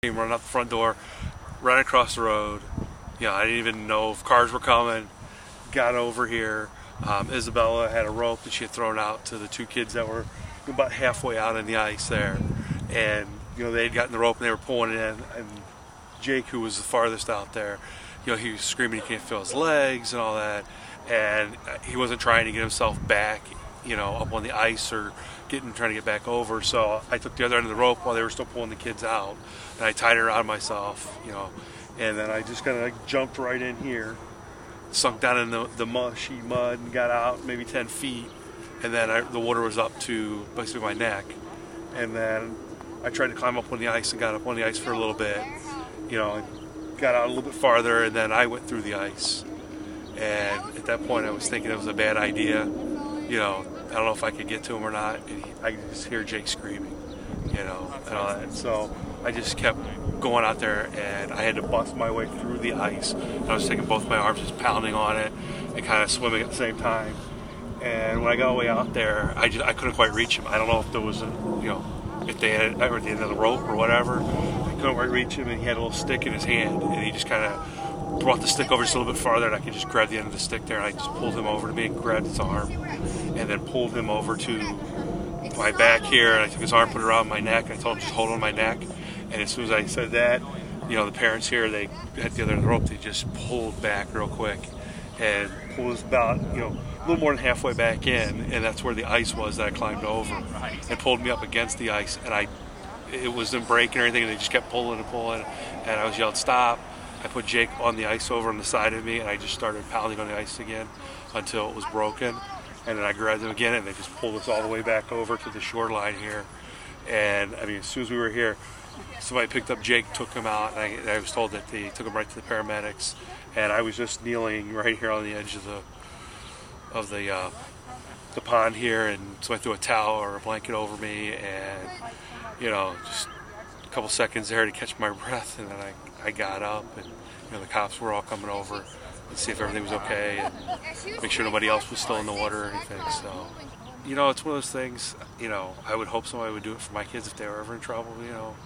Came running out the front door, right across the road. You know, I didn't even know if cars were coming. Got over here. Isabella had a rope that she had thrown out to the two kids that were about halfway out in the ice there. And, you know, they had gotten the rope and they were pulling it in. And Jake, who was the farthest out there, you know, he was screaming he can't feel his legs and all that. And he wasn't trying to get himself back, you know, up on the ice or trying to get back over. So I took the other end of the rope while they were still pulling the kids out. And I tied it around myself, you know. And then I just kind of like jumped right in here, sunk down in the mushy mud and got out maybe 10 feet. And then the water was up to basically my neck. And then I tried to climb up on the ice and got up on the ice for a little bit, you know, and got out a little bit farther, and then I went through the ice. And at that point I was thinking it was a bad idea, you know, I don't know if I could get to him or not. And I could just hear Jake screaming, you know, and all that. So I just kept going out there, and I had to bust my way through the ice. And I was taking both my arms, just pounding on it and kind of swimming at the same time. And when I got way out there, I couldn't quite reach him. I don't know if there was a, you know, if they had or at the end of the rope or whatever. I couldn't quite reach him, and he had a little stick in his hand, and he just kind of brought the stick over just a little bit farther, and I could just grab the end of the stick there, and I just pulled him over to me and grabbed his arm, and then pulled him over to my back here, and I took his arm, put it around my neck, and I told him just hold on my neck. And as soon as I said that, you know, the parents here, they at the other end of the rope, they just pulled back real quick and pulled us about, you know, a little more than halfway back in, and that's where the ice was that I climbed over, and pulled me up against the ice, and it wasn't breaking or anything, and they just kept pulling and pulling, and I was yelled stop. I put Jake on the ice over on the side of me, and I just started pounding on the ice again until it was broken, and then I grabbed him again, and they just pulled us all the way back over to the shoreline here. And I mean, as soon as we were here, somebody picked up Jake, took him out, and I was told that they took him right to the paramedics, and I was just kneeling right here on the edge of the pond here, and somebody threw a towel or a blanket over me, and, you know, just a couple seconds there to catch my breath, and then I got up, and, you know, the cops were all coming over to see if everything was okay and make sure nobody else was still in the water or anything. So, you know, it's one of those things, you know, I would hope somebody would do it for my kids if they were ever in trouble, you know.